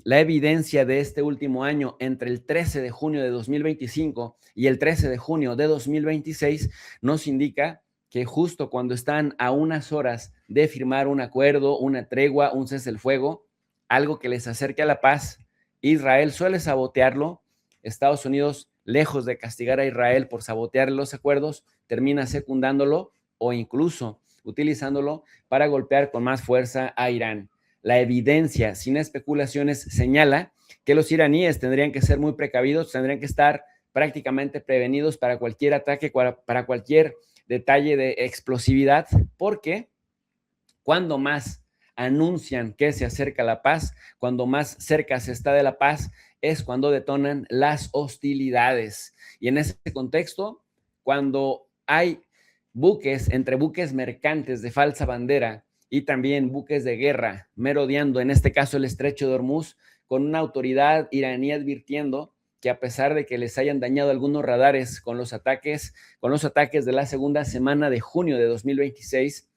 la evidencia de este último año entre el 13 de junio de 2025 y el 13 de junio de 2026 nos indica que justo cuando están a unas horas de firmar un acuerdo, una tregua, un cese el fuego, algo que les acerque a la paz, Israel suele sabotearlo. Estados Unidos, lejos de castigar a Israel por sabotear los acuerdos, termina secundándolo o incluso utilizándolo para golpear con más fuerza a Irán. La evidencia, sin especulaciones, señala que los iraníes tendrían que ser muy precavidos, tendrían que estar prácticamente prevenidos para cualquier ataque, para cualquier detalle de explosividad, porque cuando más anuncian que se acerca la paz, cuando más cerca se está de la paz, es cuando detonan las hostilidades. Y en ese contexto, cuando hay buques, entre buques mercantes de falsa bandera y también buques de guerra merodeando, en este caso el estrecho de Hormuz, con una autoridad iraní advirtiendo que a pesar de que les hayan dañado algunos radares con los ataques de la segunda semana de junio de 2026,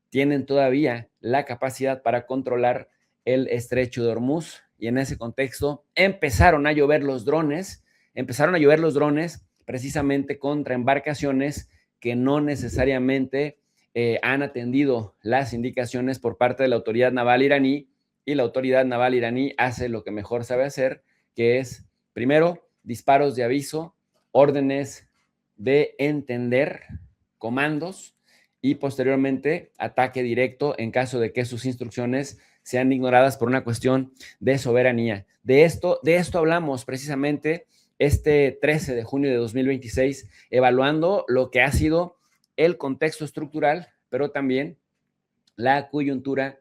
tienen todavía la capacidad para controlar el estrecho de Hormuz. Y en ese contexto empezaron a llover los drones precisamente contra embarcaciones que no necesariamente han atendido las indicaciones por parte de la autoridad naval iraní, y la autoridad naval iraní hace lo que mejor sabe hacer, que es, primero, disparos de aviso, órdenes de entender, comandos, y posteriormente ataque directo en caso de que sus instrucciones sean ignoradas por una cuestión de soberanía. De esto hablamos precisamente este 13 de junio de 2026, evaluando lo que ha sido el contexto estructural, pero también la coyuntura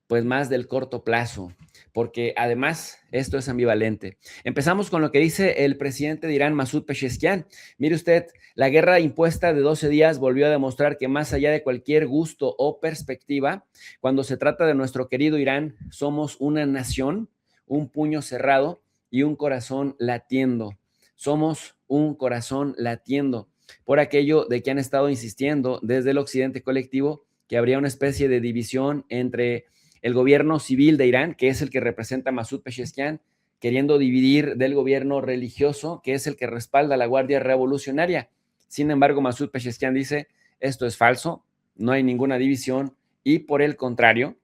pues más del corto plazo, porque además esto es ambivalente. Empezamos con lo que dice el presidente de Irán, Masoud Pezeshkian. Mire usted, la guerra impuesta de 12 días volvió a demostrar que más allá de cualquier gusto o perspectiva, cuando se trata de nuestro querido Irán, somos una nación, un puño cerrado y un corazón latiendo. Somos un corazón latiendo por aquello de que han estado insistiendo desde el occidente colectivo que habría una especie de división entre el gobierno civil de Irán, que es el que representa Masoud Pezeshkian, queriendo dividir del gobierno religioso, que es el que respalda la Guardia Revolucionaria. Sin embargo, Masoud Pezeshkian dice, esto es falso, no hay ninguna división, y por el contrario,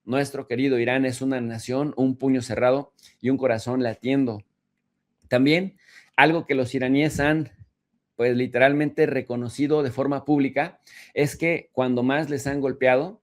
nuestro querido Irán es una nación, un puño cerrado y un corazón latiendo. También algo que los iraníes han pues literalmente reconocido de forma pública es que cuando más les han golpeado,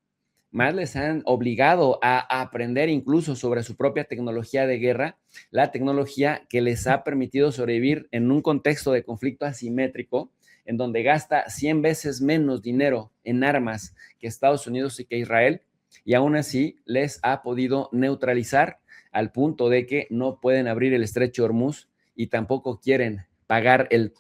más les han obligado a aprender incluso sobre su propia tecnología de guerra, la tecnología que les ha permitido sobrevivir en un contexto de conflicto asimétrico, en donde gasta 100 veces menos dinero en armas que Estados Unidos y que Israel, y aún así les ha podido neutralizar al punto de que no pueden abrir el estrecho de Hormuz y tampoco quieren pagar el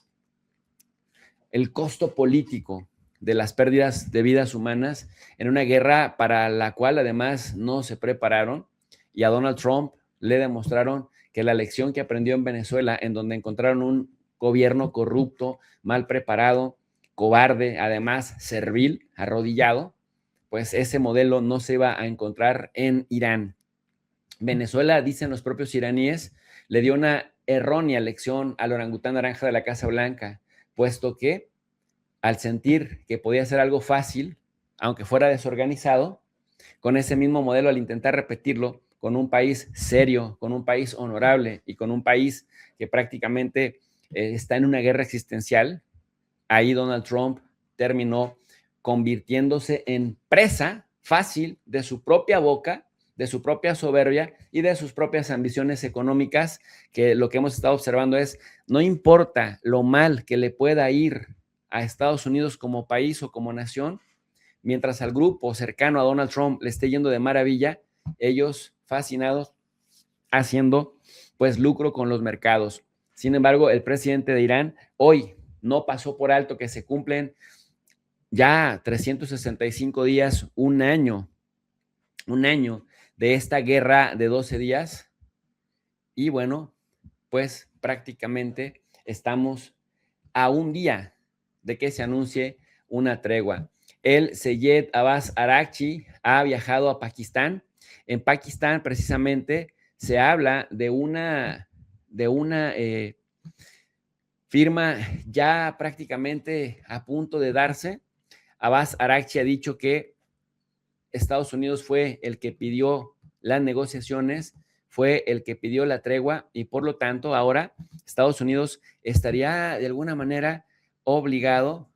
costo político de las pérdidas de vidas humanas en una guerra para la cual además no se prepararon, y a Donald Trump le demostraron que la lección que aprendió en Venezuela, en donde encontraron un gobierno corrupto, mal preparado, cobarde, además servil, arrodillado, pues ese modelo no se iba a encontrar en Irán. Venezuela, dicen los propios iraníes, le dio una errónea lección al orangután naranja de la Casa Blanca, puesto que al sentir que podía ser algo fácil, aunque fuera desorganizado, con ese mismo modelo, al intentar repetirlo con un país serio, con un país honorable y con un país que prácticamente está en una guerra existencial, ahí Donald Trump terminó convirtiéndose en presa fácil de su propia boca, de su propia soberbia y de sus propias ambiciones económicas, que lo que hemos estado observando es, no importa lo mal que le pueda ir a Estados Unidos como país o como nación, mientras al grupo cercano a Donald Trump le esté yendo de maravilla, ellos fascinados haciendo pues lucro con los mercados. Sin embargo, el presidente de Irán hoy no pasó por alto que se cumplen ya 365 días, un año de esta guerra de 12 días. Y bueno, pues prácticamente estamos a un día de que se anuncie una tregua. el Seyed Abbas Araghchi ha viajado a Pakistán. En Pakistán, precisamente, se habla de una firma ya prácticamente a punto de darse. Abbas Araghchi ha dicho que Estados Unidos fue el que pidió las negociaciones, fue el que pidió la tregua y por lo tanto ahora Estados Unidos estaría de alguna manera obligado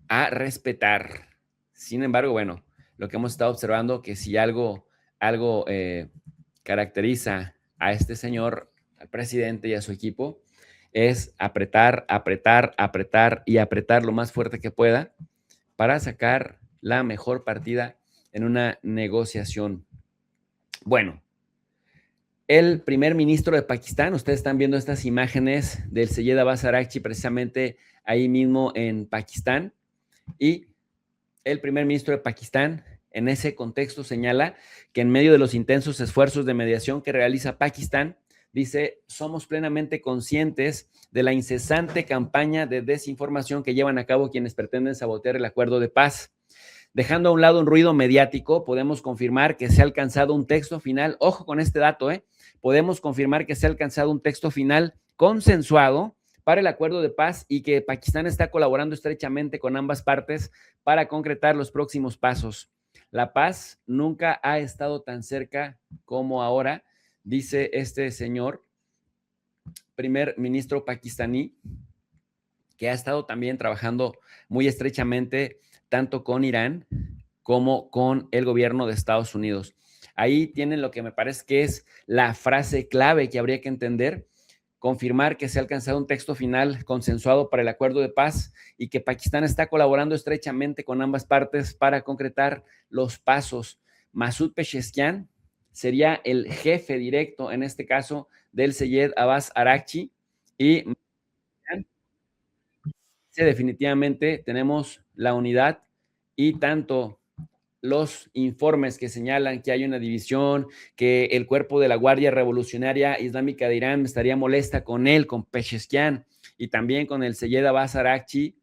a respetar. Sin embargo, bueno, lo que hemos estado observando que si algo caracteriza a este señor, al presidente y a su equipo, es apretar, apretar, apretar y apretar lo más fuerte que pueda para sacar la mejor partida en una negociación. Bueno, el primer ministro de Pakistán, ustedes están viendo estas imágenes del Seyed Abbas Araghchi precisamente ahí mismo en Pakistán, y el primer ministro de Pakistán en ese contexto señala que en medio de los intensos esfuerzos de mediación que realiza Pakistán, dice, somos plenamente conscientes de la incesante campaña de desinformación que llevan a cabo quienes pretenden sabotear el acuerdo de paz. Dejando a un lado un ruido mediático, podemos confirmar que se ha alcanzado un texto final, ojo con este dato, podemos confirmar que se ha alcanzado un texto final consensuado para el acuerdo de paz y que Pakistán está colaborando estrechamente con ambas partes para concretar los próximos pasos. La paz nunca ha estado tan cerca como ahora, dice este señor, primer ministro pakistaní, que ha estado también trabajando muy estrechamente tanto con Irán como con el gobierno de Estados Unidos. Ahí tienen lo que me parece que es la frase clave que habría que entender: confirmar que se ha alcanzado un texto final consensuado para el acuerdo de paz y que Pakistán está colaborando estrechamente con ambas partes para concretar los pasos. Masoud Pezeshkian sería el jefe directo, en este caso, del Seyed Abbas Araghchi, y definitivamente tenemos la unidad y tanto los informes que señalan que hay una división, que el cuerpo de la Guardia Revolucionaria Islámica de Irán estaría molesta con él, con Pezeshkian, y también con el Seyed Abbas Araghchi,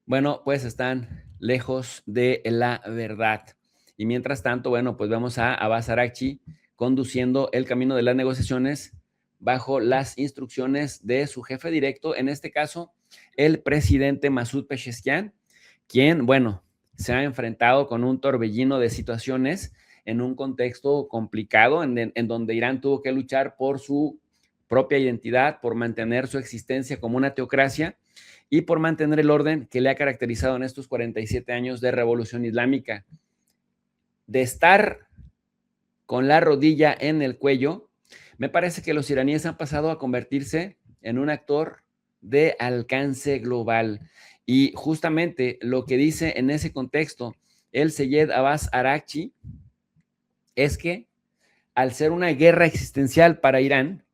bueno, pues están lejos de la verdad. Y mientras tanto, bueno, pues vemos a Abbas Araghchi conduciendo el camino de las negociaciones bajo las instrucciones de su jefe directo, en este caso, el presidente Masoud Pezeshkian, quien, bueno, se ha enfrentado con un torbellino de situaciones en un contexto complicado en donde Irán tuvo que luchar por su propia identidad, por mantener su existencia como una teocracia y por mantener el orden que le ha caracterizado en estos 47 años de revolución islámica. De estar con la rodilla en el cuello, me parece que los iraníes han pasado a convertirse en un actor de alcance global. Y justamente lo que dice en ese contexto el Seyed Abbas Araghchi es que al ser una guerra existencial para Irán,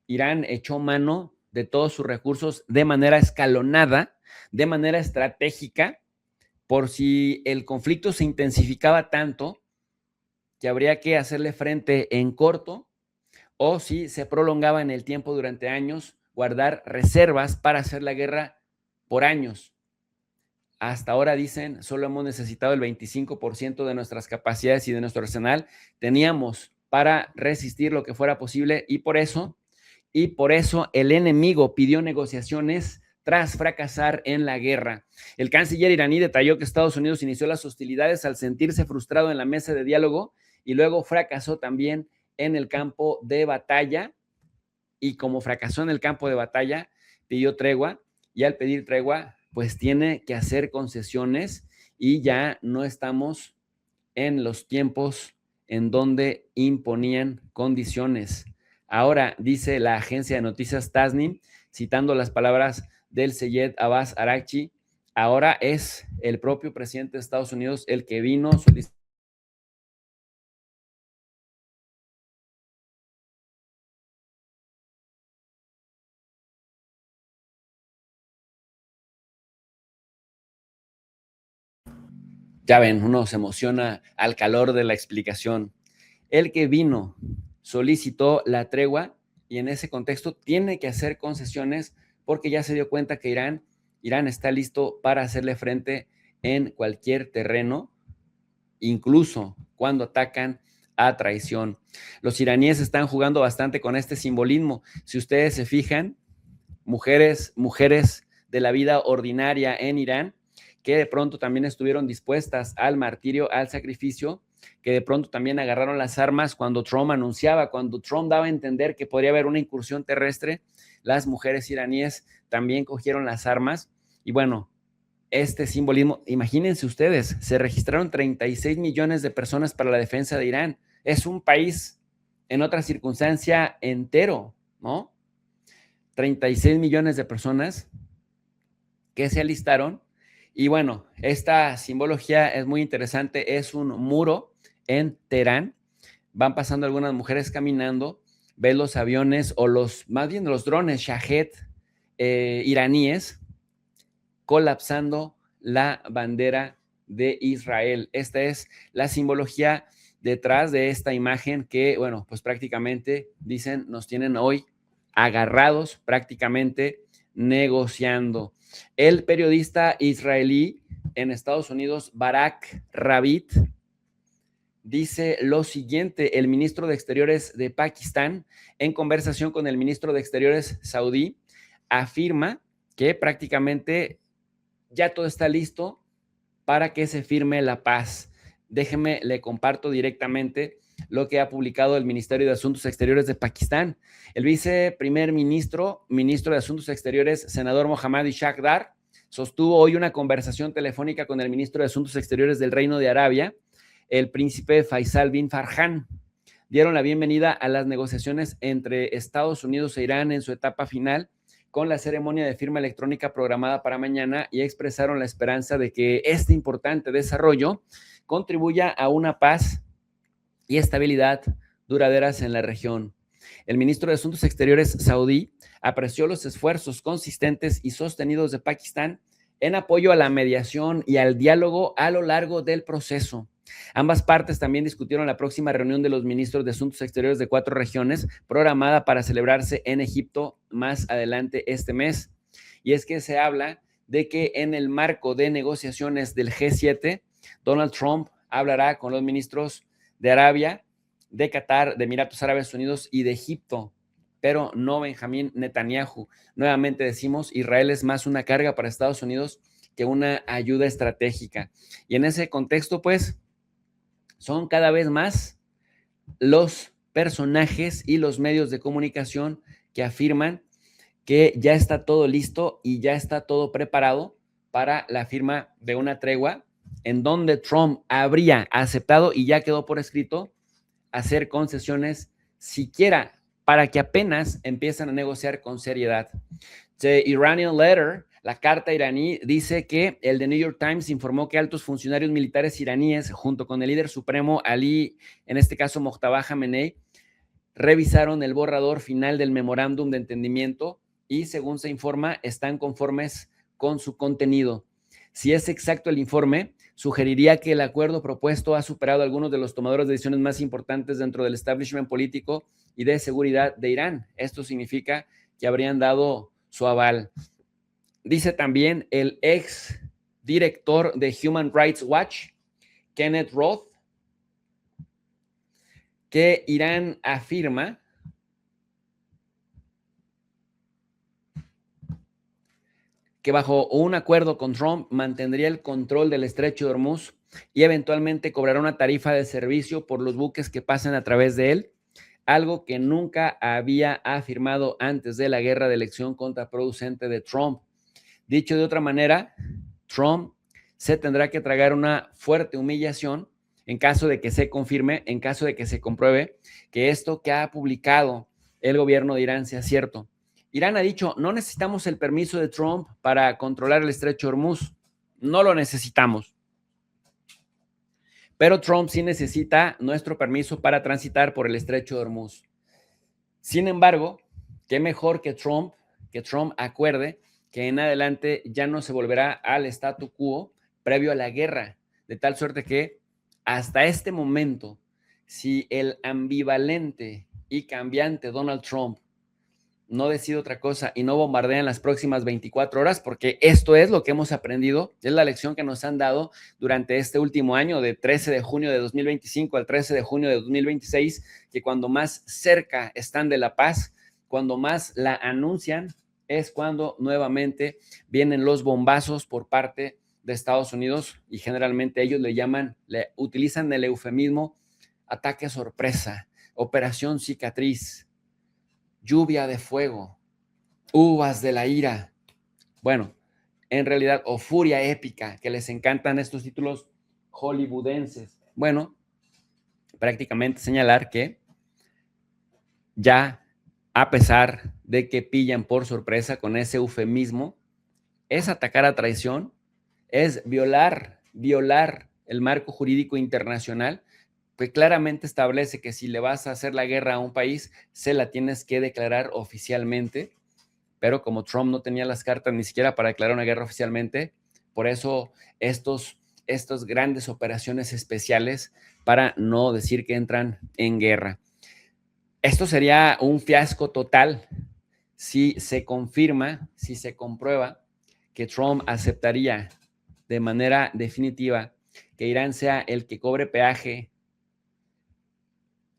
Irán echó mano de todos sus recursos de manera escalonada, de manera estratégica, por si el conflicto se intensificaba tanto que habría que hacerle frente en corto, o si se prolongaba en el tiempo durante años, guardar reservas para hacer la guerra por años. Hasta ahora, dicen, solo hemos necesitado el 25% de nuestras capacidades y de nuestro arsenal. Teníamos para resistir lo que fuera posible y por eso el enemigo pidió negociaciones tras fracasar en la guerra. El canciller iraní detalló que Estados Unidos inició las hostilidades al sentirse frustrado en la mesa de diálogo y luego fracasó también en el campo de batalla, y como fracasó en el campo de batalla, pidió tregua, y al pedir tregua, pues tiene que hacer concesiones, y ya no estamos en los tiempos en donde imponían condiciones. Ahora, dice la agencia de noticias Tasnim, citando las palabras del Seyed Abbas Araghchi, ahora es el propio presidente de Estados Unidos el que vino solicitando. Ya ven, uno se emociona al calor de la explicación. El que vino solicitó la tregua y en ese contexto tiene que hacer concesiones porque ya se dio cuenta que Irán Irán está listo para hacerle frente en cualquier terreno, incluso cuando atacan a traición. Los iraníes están jugando bastante con este simbolismo. Si ustedes se fijan, mujeres de la vida ordinaria en Irán, que de pronto también estuvieron dispuestas al martirio, al sacrificio, que de pronto también agarraron las armas cuando Trump anunciaba, cuando Trump daba a entender que podría haber una incursión terrestre, las mujeres iraníes también cogieron las armas. Y bueno, este simbolismo, imagínense ustedes, se registraron 36 millones de personas para la defensa de Irán. Es un país en otra circunstancia entero, ¿no? 36 millones de personas que se alistaron. Y bueno, esta simbología es muy interesante. Es un muro en Teherán. Van pasando algunas mujeres caminando. Ves los aviones o más bien los drones Shahed iraníes colapsando la bandera de Israel. Esta es la simbología detrás de esta imagen que, bueno, pues prácticamente dicen, nos tienen hoy agarrados, prácticamente negociando. El periodista israelí en Estados Unidos, Barak Ravid, dice lo siguiente: el ministro de Exteriores de Pakistán, en conversación con el ministro de Exteriores saudí, afirma que prácticamente ya todo está listo para que se firme la paz. Déjeme, le comparto directamente lo que ha publicado el Ministerio de Asuntos Exteriores de Pakistán. El viceprimer ministro de Asuntos Exteriores, senador Mohammad Ishaq Dar, sostuvo hoy una conversación telefónica con el ministro de Asuntos Exteriores del Reino de Arabia, el príncipe Faisal bin Farhan. Dieron la bienvenida a las negociaciones entre Estados Unidos e Irán en su etapa final, con la ceremonia de firma electrónica programada para mañana, y expresaron la esperanza de que este importante desarrollo contribuya a una paz y estabilidad duraderas en la región. El ministro de Asuntos Exteriores saudí apreció los esfuerzos consistentes y sostenidos de Pakistán en apoyo a la mediación y al diálogo a lo largo del proceso. Ambas partes también discutieron la próxima reunión de los ministros de Asuntos Exteriores de 4 regiones, programada para celebrarse en Egipto más adelante este mes. Y es que se habla de que en el marco de negociaciones del G7, Donald Trump hablará con los ministros de Arabia, de Qatar, de Emiratos Árabes Unidos y de Egipto, pero no Benjamín Netanyahu. Nuevamente decimos, Israel es más una carga para Estados Unidos que una ayuda estratégica. Y en ese contexto, pues, son cada vez más los personajes y los medios de comunicación que afirman que ya está todo listo y ya está todo preparado para la firma de una tregua en donde Trump habría aceptado, y ya quedó por escrito, hacer concesiones siquiera para que apenas empiezan a negociar con seriedad. The Iranian Letter, la carta iraní, dice que el The New York Times informó que altos funcionarios militares iraníes, junto con el líder supremo Ali, en este caso Mojtaba Khamenei, revisaron el borrador final del memorándum de entendimiento y, según se informa, están conformes con su contenido. Si es exacto el informe, sugeriría que el acuerdo propuesto ha superado a algunos de los tomadores de decisiones más importantes dentro del establishment político y de seguridad de Irán. Esto significa que habrían dado su aval. Dice también el ex director de Human Rights Watch, Kenneth Roth, que Irán afirma que bajo un acuerdo con Trump mantendría el control del estrecho de Hormuz y eventualmente cobrará una tarifa de servicio por los buques que pasen a través de él, algo que nunca había afirmado antes de la guerra de elección contraproducente de Trump. Dicho de otra manera, Trump se tendrá que tragar una fuerte humillación en caso de que se confirme, en caso de que se compruebe que esto que ha publicado el gobierno de Irán sea cierto. Irán ha dicho, no necesitamos el permiso de Trump para controlar el estrecho de Hormuz, no lo necesitamos. Pero Trump sí necesita nuestro permiso para transitar por el estrecho de Hormuz. Sin embargo, qué mejor que Trump acuerde que en adelante ya no se volverá al statu quo previo a la guerra, de tal suerte que hasta este momento, si el ambivalente y cambiante Donald Trump no decide otra cosa y no bombardea en las próximas 24 horas, porque esto es lo que hemos aprendido, es la lección que nos han dado durante este último año, de 13 de junio de 2025 al 13 de junio de 2026, que cuando más cerca están de la paz, cuando más la anuncian, es cuando nuevamente vienen los bombazos por parte de Estados Unidos, y generalmente ellos utilizan el eufemismo ataque sorpresa, operación cicatriz, lluvia de fuego, uvas de la ira. Bueno, en realidad, o furia épica, que les encantan estos títulos hollywoodenses. Bueno, prácticamente señalar que ya, a pesar de que pillan por sorpresa con ese eufemismo, es atacar a traición, es violar el marco jurídico internacional, que claramente establece que si le vas a hacer la guerra a un país, se la tienes que declarar oficialmente. Pero como Trump no tenía las cartas ni siquiera para declarar una guerra oficialmente, por eso estos grandes operaciones especiales para no decir que entran en guerra. Esto sería un fiasco total si se confirma, si se comprueba que Trump aceptaría de manera definitiva que Irán sea el que cobre peaje.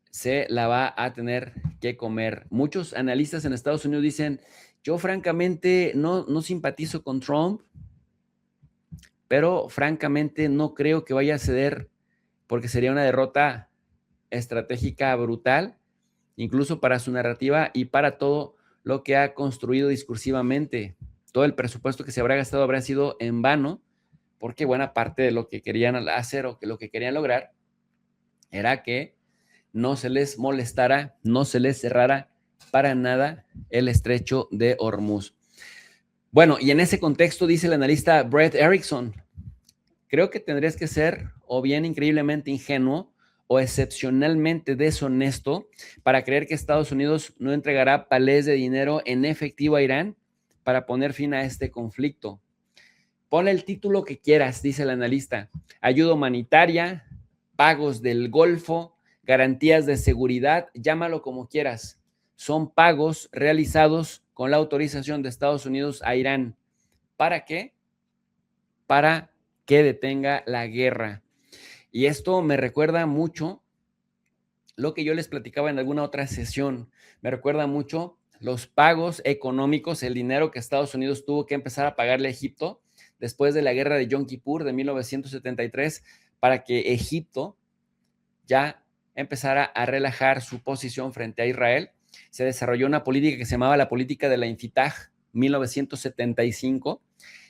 Se la va a tener que comer. Muchos analistas en Estados Unidos dicen, yo francamente no simpatizo con Trump, pero francamente no creo que vaya a ceder, porque sería una derrota estratégica brutal, incluso para su narrativa y para todo lo que ha construido discursivamente. Todo el presupuesto que se habrá gastado habrá sido en vano, porque buena parte de lo que querían hacer o que lo que querían lograr era que no se les molestara, no se les cerrara para nada el estrecho de Hormuz. Bueno, y en ese contexto dice el analista Brett Erickson, creo que tendrías que ser o bien increíblemente ingenuo o excepcionalmente deshonesto para creer que Estados Unidos no entregará palés de dinero en efectivo a Irán para poner fin a este conflicto. Ponle el título que quieras, dice el analista, ayuda humanitaria, pagos del Golfo, garantías de seguridad, llámalo como quieras. Son pagos realizados con la autorización de Estados Unidos a Irán. ¿Para qué? Para que detenga la guerra. Y esto me recuerda mucho lo que yo les platicaba en alguna otra sesión. Me recuerda mucho los pagos económicos, el dinero que Estados Unidos tuvo que empezar a pagarle a Egipto después de la guerra de Yom Kippur de 1973, para que Egipto ya empezara a relajar su posición frente a Israel. Se desarrolló una política que se llamaba la política de la Infitah 1975,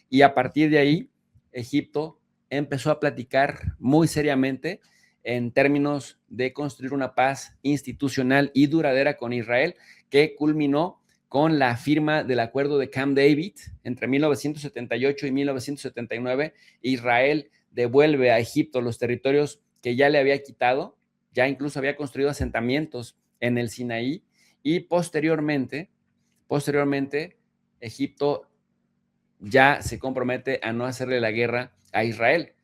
y a partir de ahí Egipto empezó a platicar muy seriamente en términos de construir una paz institucional y duradera con Israel, que culminó con la firma del acuerdo de Camp David entre 1978 y 1979. Israel devuelve a Egipto los territorios que ya le había quitado, ya incluso había construido asentamientos en el Sinaí, y posteriormente Egipto ya se compromete a no hacerle la guerra a Israel.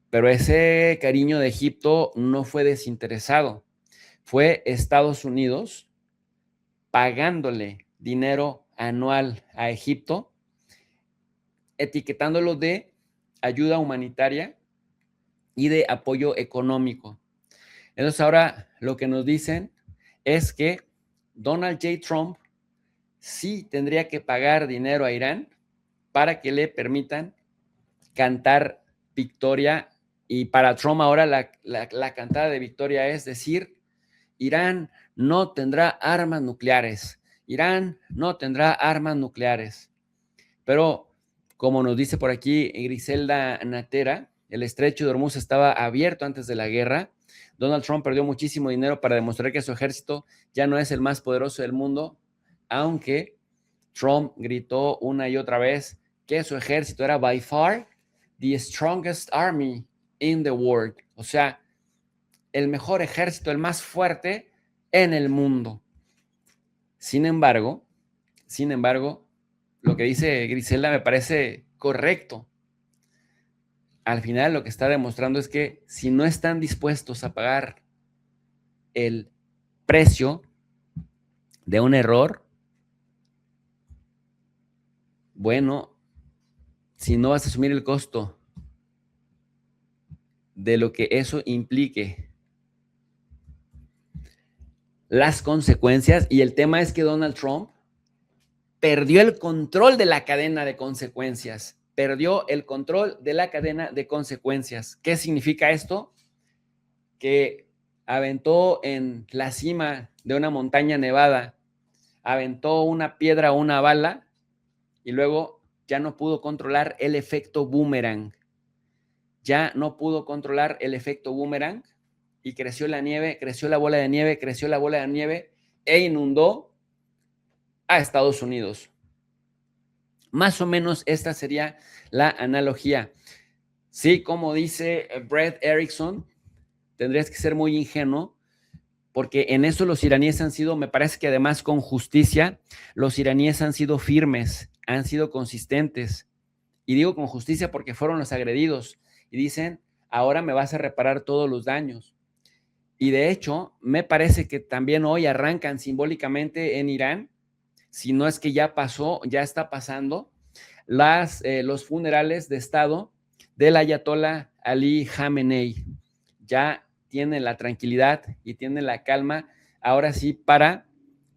Pero ese cariño de Egipto no fue desinteresado. Fue Estados Unidos pagándole dinero anual a Egipto, etiquetándolo de ayuda humanitaria y de apoyo económico. Entonces ahora lo que nos dicen es que Donald J. Trump sí tendría que pagar dinero a Irán para que le permitan cantar victoria. Y para Trump ahora la cantada de victoria es decir, Irán no tendrá armas nucleares. Irán no tendrá armas nucleares. Pero, como nos dice por aquí Griselda Natera, el estrecho de Hormuz estaba abierto antes de la guerra. Donald Trump perdió muchísimo dinero para demostrar que su ejército ya no es el más poderoso del mundo, aunque Trump gritó una y otra vez que su ejército era by far the strongest army in the world. O sea, el mejor ejército, el más fuerte en el mundo. Sin embargo, lo que dice Griselda me parece correcto. Al final lo que está demostrando es que si no están dispuestos a pagar el precio de un error, Bueno, si no vas a asumir el costo de lo que eso implique, las consecuencias, y el tema es que Donald Trump perdió el control de la cadena de consecuencias, perdió el control de la cadena de consecuencias. ¿Qué significa esto? Que aventó en la cima de una montaña nevada, aventó una piedra o una bala y luego ya no pudo controlar el efecto boomerang. Ya no pudo controlar el efecto boomerang y creció la nieve, creció la bola de nieve, creció la bola de nieve e inundó a Estados Unidos. Más o menos esta sería la analogía. Sí, como dice Brett Erickson, tendrías que ser muy ingenuo porque en eso los iraníes han sido, me parece que además con justicia, los iraníes han sido firmes, han sido consistentes. Y digo con justicia porque fueron los agredidos. Y dicen, ahora me vas a reparar todos los daños. Y de hecho, me parece que también hoy arrancan simbólicamente en Irán, si no es que ya pasó, ya está pasando, los funerales de Estado del Ayatollah Ali Khamenei. Ya tienen la tranquilidad y tienen la calma, ahora sí, para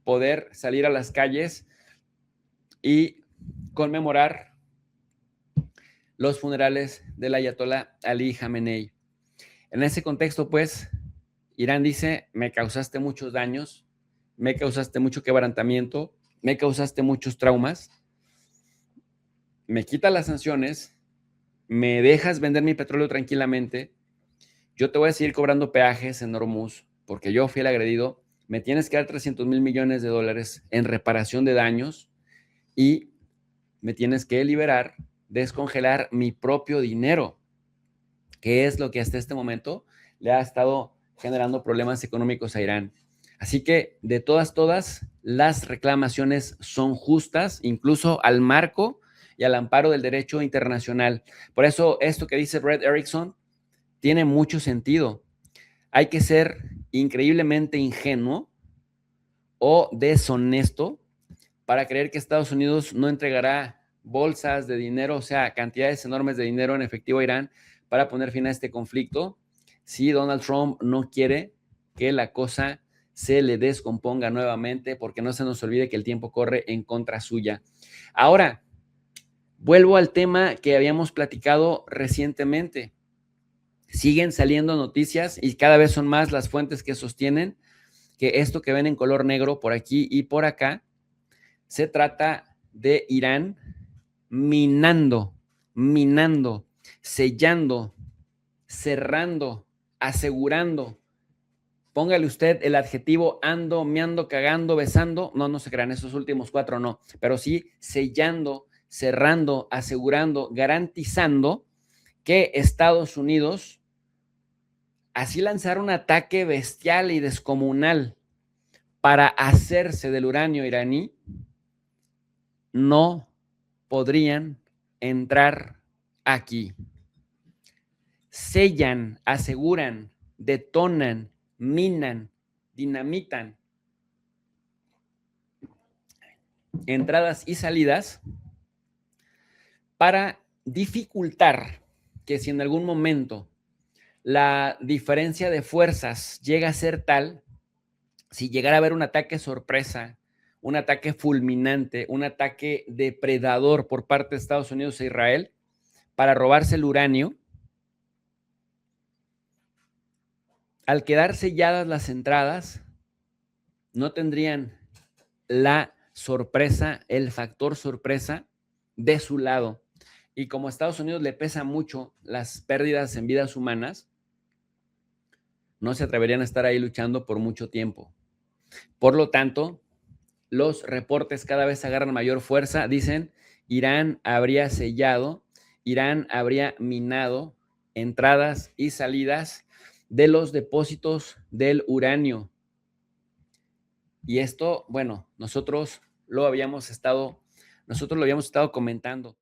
poder salir a las calles y conmemorar los funerales del Ayatollah Ali Khamenei. En ese contexto, pues, Irán dice, me causaste muchos daños, me causaste mucho quebrantamiento, me causaste muchos traumas, me quitas las sanciones, me dejas vender mi petróleo tranquilamente, yo te voy a seguir cobrando peajes en Hormuz, porque yo fui el agredido, me tienes que dar 300 mil millones de dólares en reparación de daños y me tienes que liberar, descongelar mi propio dinero, que es lo que hasta este momento le ha estado generando problemas económicos a Irán. Así que de todas, las reclamaciones son justas, incluso al marco y al amparo del derecho internacional. Por eso esto que dice Brett Erickson tiene mucho sentido. Hay que ser increíblemente ingenuo o deshonesto para creer que Estados Unidos no entregará bolsas de dinero, o sea, cantidades enormes de dinero en efectivo a Irán para poner fin a este conflicto si Donald Trump no quiere que la cosa se le descomponga nuevamente, porque no se nos olvide que el tiempo corre en contra suya. Ahora, vuelvo al tema que habíamos platicado recientemente. Siguen saliendo noticias y cada vez son más las fuentes que sostienen que esto que ven en color negro por aquí y por acá se trata de Irán minando, sellando, cerrando, asegurando. Póngale usted el adjetivo ando, meando, cagando, besando. No, no se crean, esos últimos cuatro no, pero sí sellando, cerrando, asegurando, garantizando que Estados Unidos así lanzar un ataque bestial y descomunal para hacerse del uranio iraní, no podrían entrar aquí. Sellan, aseguran, detonan, minan, dinamitan entradas y salidas para dificultar que si en algún momento la diferencia de fuerzas llega a ser tal, si llegara a haber un ataque sorpresa, un ataque fulminante, un ataque depredador por parte de Estados Unidos e Israel para robarse el uranio, al quedar selladas las entradas, no tendrían la sorpresa, el factor sorpresa de su lado. Y como a Estados Unidos le pesa mucho las pérdidas en vidas humanas, no se atreverían a estar ahí luchando por mucho tiempo. Por lo tanto, los reportes cada vez agarran mayor fuerza. Dicen, Irán habría sellado, Irán habría minado entradas y salidas de los depósitos del uranio. Y esto, bueno, nosotros lo habíamos estado comentando.